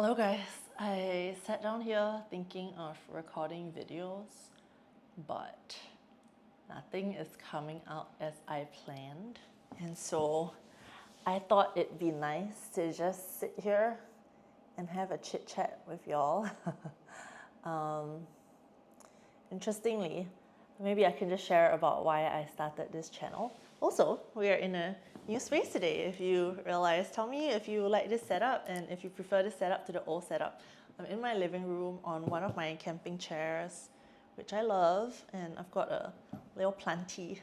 Hello guys, I sat down here thinking of recording videos, but nothing is coming out as I planned. And so I thought it'd be nice to just sit here and have a chit chat with y'all. Interestingly, maybe I can just share about why I started this channel. Also, we are in a new space today. If you realize, tell me if you like this setup and if you prefer this setup to the old setup. I'm in my living room on one of my camping chairs, which I love, and I've got a little planty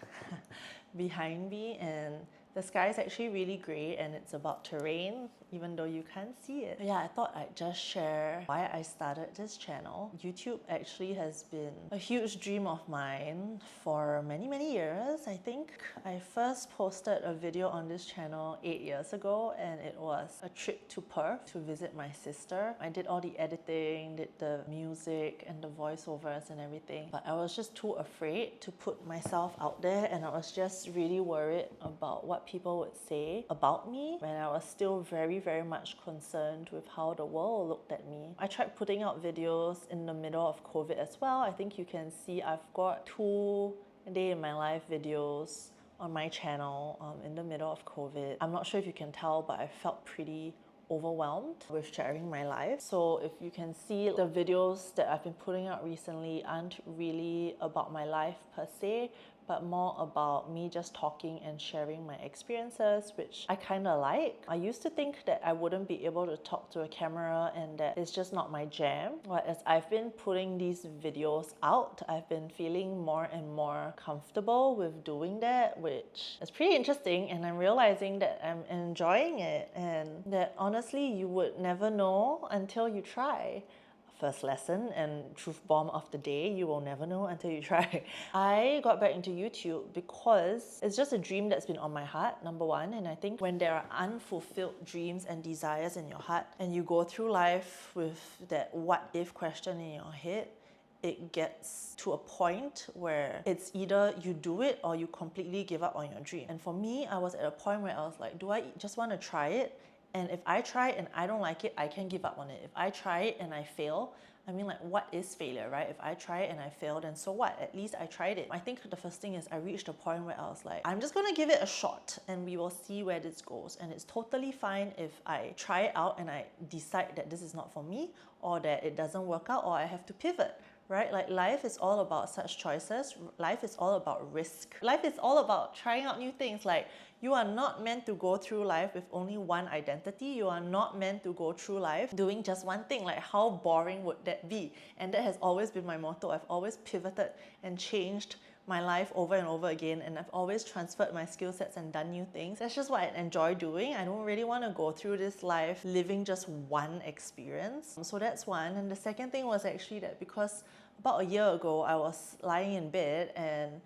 behind me, and the sky is actually really grey and it's about to rain, even though you can't see it. But yeah, I thought I'd just share why I started this channel. YouTube actually has been a huge dream of mine for many years, I think. I first posted a video on this channel 8 years ago, and it was a trip to Perth to visit my sister. I did all the editing, did the music and the voiceovers and everything, but I was just too afraid to put myself out there, and I was just really worried about what people would say about me when I was still very much concerned with how the world looked at me. I tried putting out videos in the middle of COVID as well. I think you can see I've got 2 day in my life videos on my channel in the middle of COVID. I'm not sure if you can tell, but I felt pretty overwhelmed with sharing my life. So if you can see, the videos that I've been putting out recently aren't really about my life per se, but more about me just talking and sharing my experiences, which I kind of like. I used to think that I wouldn't be able to talk to a camera and that it's just not my jam. But as I've been putting these videos out, I've been feeling more and more comfortable with doing that, which is pretty interesting, and I'm realizing that I'm enjoying it, and that honestly you would never know until you try. First lesson and truth bomb of the day: you will never know until you try. I got back into YouTube because it's just a dream that's been on my heart, number one, and I think when there are unfulfilled dreams and desires in your heart and you go through life with that what if question in your head, it gets to a point where it's either you do it or you completely give up on your dream. And for me, I was at a point where I was like, do I just want to try it? And if I try and I don't like it, I can give up on it. If I try it and I fail, I mean, like, what is failure, right? If I try it and I fail, then so what? At least I tried it. I think the first thing is I reached a point where I was like, I'm just gonna give it a shot and we will see where this goes. And it's totally fine if I try it out and I decide that this is not for me, or that it doesn't work out, or I have to pivot. Right? Like, life is all about such choices. Life is all about risk. Life is all about trying out new things. Like, you are not meant to go through life with only one identity. You are not meant to go through life doing just one thing. Like, how boring would that be? And that has always been my motto. I've always pivoted and changed my life over and over again, and I've always transferred my skill sets and done new things. That's just what I enjoy doing. I don't really want to go through this life living just one experience. So that's one. And the second thing was actually that because about a year ago I was lying in bed and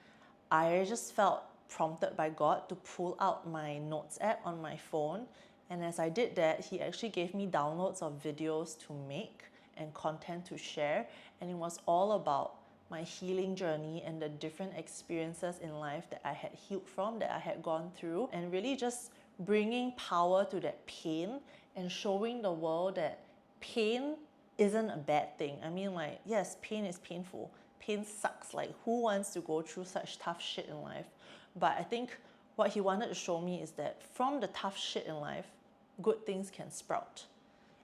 I just felt prompted by God to pull out my notes app on my phone, and as I did that, He actually gave me downloads of videos to make and content to share, and it was all about my healing journey and the different experiences in life that I had healed from, that I had gone through, and really just bringing power to that pain and showing the world that pain isn't a bad thing. I mean, like, yes, pain is painful. Pain sucks. Like, who wants to go through such tough shit in life? But I think what He wanted to show me is that from the tough shit in life, good things can sprout.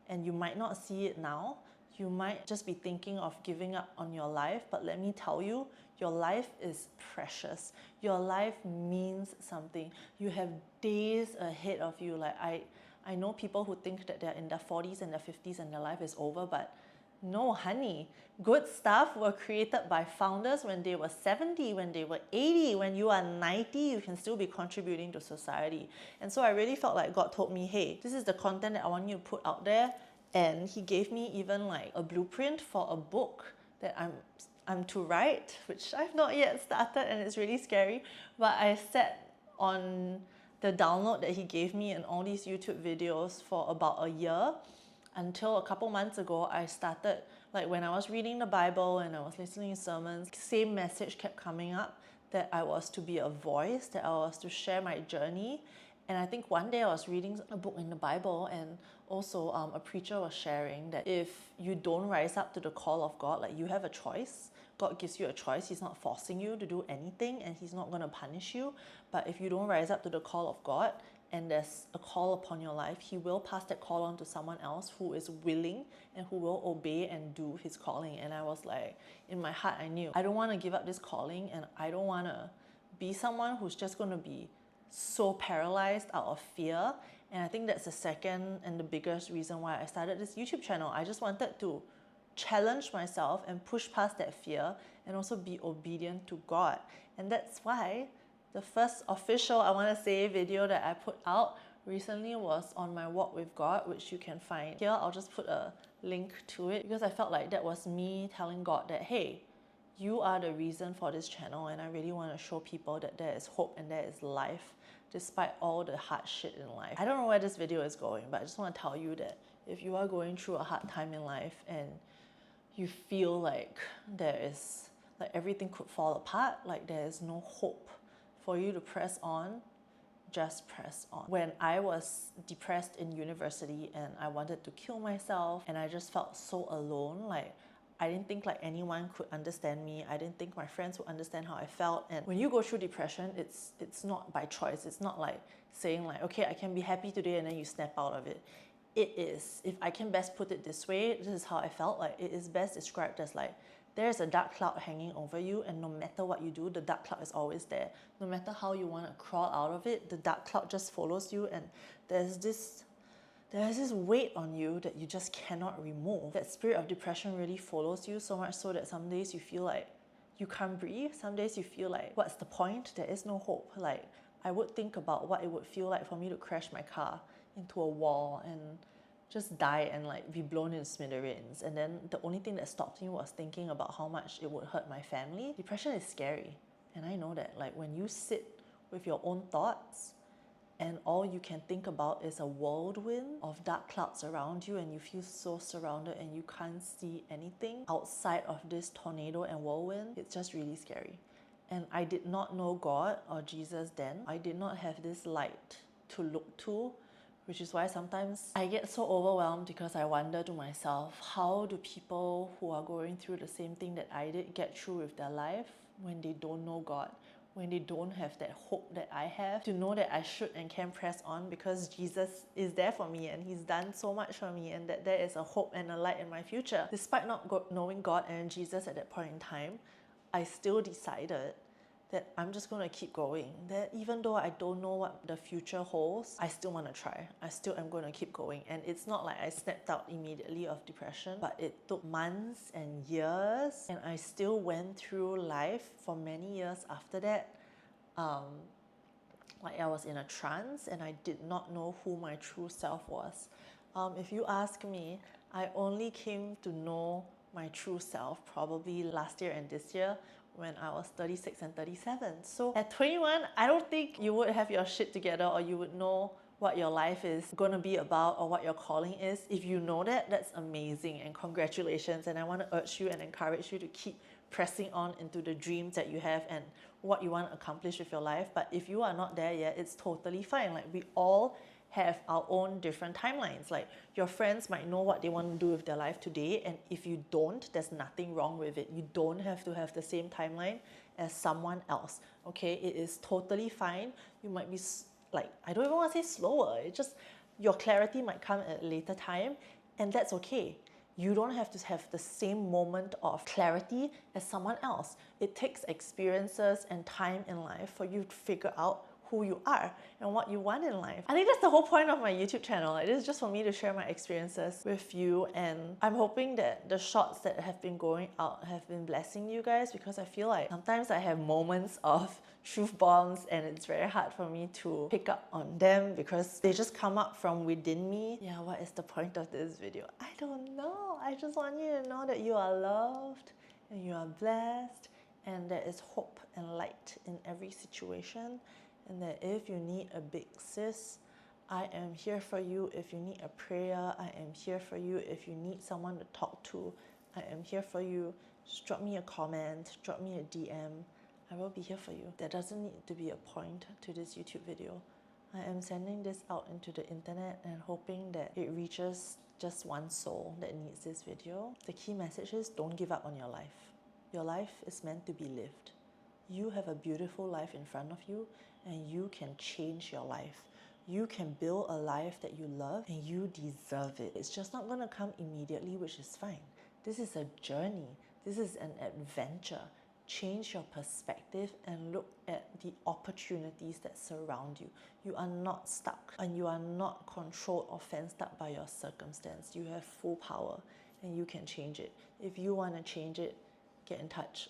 And you might not see it now. You might just be thinking of giving up on your life, but let me tell you, your life is precious. Your life means something. You have days ahead of you. Like, I know people who think that they're in their 40s and their 50s and their life is over, but no, honey. Good stuff were created by founders when they were 70, when they were 80. When you are 90, you can still be contributing to society. And so I really felt like God told me, hey, this is the content that I want you to put out there. And He gave me even like a blueprint for a book that I'm to write, which I've not yet started, and it's really scary. But I sat on the download that He gave me and all these YouTube videos for about a year, until a couple months ago I started, like, when I was reading the Bible and I was listening to sermons, same message kept coming up, that I was to be a voice, that I was to share my journey. And I think one day I was reading a book in the Bible, and also a preacher was sharing that if you don't rise up to the call of God, like you have a choice. God gives you a choice. He's not forcing you to do anything, and He's not going to punish you. But if you don't rise up to the call of God, and there's a call upon your life, He will pass that call on to someone else who is willing and who will obey and do His calling. And I was like, in my heart, I knew I don't want to give up this calling, and I don't want to be someone who's just going to be so paralyzed out of fear. And I think that's the second and the biggest reason why I started this YouTube channel. I just wanted to challenge myself and push past that fear and also be obedient to God. And that's why the first official, I want to say, video that I put out recently was on my walk with God, which you can find here. I'll just put a link to it because I felt like that was me telling God that, hey, you are the reason for this channel, and I really want to show people that there is hope and there is life despite all the hard shit in life. I don't know where this video is going, but I just want to tell you that if you are going through a hard time in life and you feel like there is, like everything could fall apart, like there is no hope for you to press on, just press on. When I was depressed in university and I wanted to kill myself and I just felt so alone, like I didn't think like anyone could understand me. I didn't think my friends would understand how I felt. And when you go through depression, it's not by choice. It's not like saying like, okay, I can be happy today and then you snap out of it. It is, if I can best put it this way, this is how I felt. Like it is best described as like, there's a dark cloud hanging over you, and no matter what you do, the dark cloud is always there. No matter how you want to crawl out of it, the dark cloud just follows you, and there's this weight on you that you just cannot remove. That spirit of depression really follows you, so much so that some days you feel like you can't breathe. Some days you feel like, what's the point? There is no hope. Like, I would think about what it would feel like for me to crash my car into a wall and just die and like be blown in smithereens. And then the only thing that stopped me was thinking about how much it would hurt my family. Depression is scary. And I know that, like, when you sit with your own thoughts and all you can think about is a whirlwind of dark clouds around you, and you feel so surrounded and you can't see anything outside of this tornado and whirlwind, it's just really scary. And I did not know God or Jesus then. I did not have this light to look to, which is why sometimes I get so overwhelmed because I wonder to myself, how do people who are going through the same thing that I did get through with their life when they don't know God? When they don't have that hope that I have, to know that I should and can press on because Jesus is there for me and He's done so much for me, and that there is a hope and a light in my future. Despite not knowing God and Jesus at that point in time, I still decided that I'm just going to keep going. That even though I don't know what the future holds, I still want to try. I still am going to keep going. And it's not like I snapped out immediately of depression, but it took months and years, and I still went through life for many years after that. Like I was in a trance and I did not know who my true self was. If you ask me, I only came to know my true self probably last year and this year when I was 36 and 37. So at 21, I don't think you would have your shit together or you would know what your life is going to be about or what your calling is. If you know that, that's amazing and congratulations. And I want to urge you and encourage you to keep pressing on into the dreams that you have and what you want to accomplish with your life. But if you are not there yet, it's totally fine. Like, we all have our own different timelines. Like, your friends might know what they want to do with their life today, and if you don't, there's nothing wrong with it. You don't have to have the same timeline as someone else, okay? It is totally fine. You might be like, I don't even want to say slower. It's just your clarity might come at a later time, and that's okay. You don't have to have the same moment of clarity as someone else. It takes experiences and time in life for you to figure out who you are and what you want in life. I think that's the whole point of my YouTube channel. It is just for me to share my experiences with you, and I'm hoping that the shots that have been going out have been blessing you guys, because I feel like sometimes I have moments of truth bombs and it's very hard for me to pick up on them because they just come up from within me. Yeah, what is the point of this video? I don't know. I just want you to know that you are loved and you are blessed, and there is hope and light in every situation. And that if you need a big sis, I am here for you. If you need a prayer, I am here for you. If you need someone to talk to, I am here for you. Just drop me a comment, drop me a DM. I will be here for you. There doesn't need to be a point to this YouTube video. I am sending this out into the internet and hoping that it reaches just one soul that needs this video. The key message is don't give up on your life. Your life is meant to be lived. You have a beautiful life in front of you and you can change your life. You can build a life that you love and you deserve it. It's just not going to come immediately, which is fine. This is a journey. This is an adventure. Change your perspective and look at the opportunities that surround you. You are not stuck and you are not controlled or fenced up by your circumstance. You have full power and you can change it. If you want to change it, get in touch.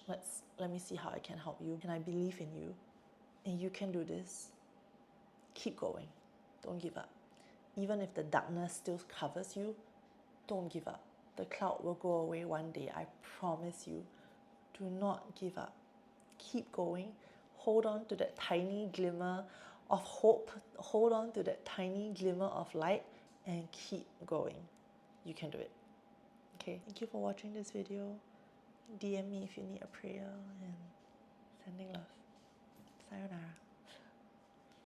Let me see how I can help you. And I believe in you. And you can do this. Keep going. Don't give up. Even if the darkness still covers you, don't give up. The cloud will go away one day, I promise you. Do not give up. Keep going. Hold on to that tiny glimmer of hope. Hold on to that tiny glimmer of light and keep going. You can do it. Okay, thank you for watching this video. DM me if you need a prayer and sending love. Sayonara.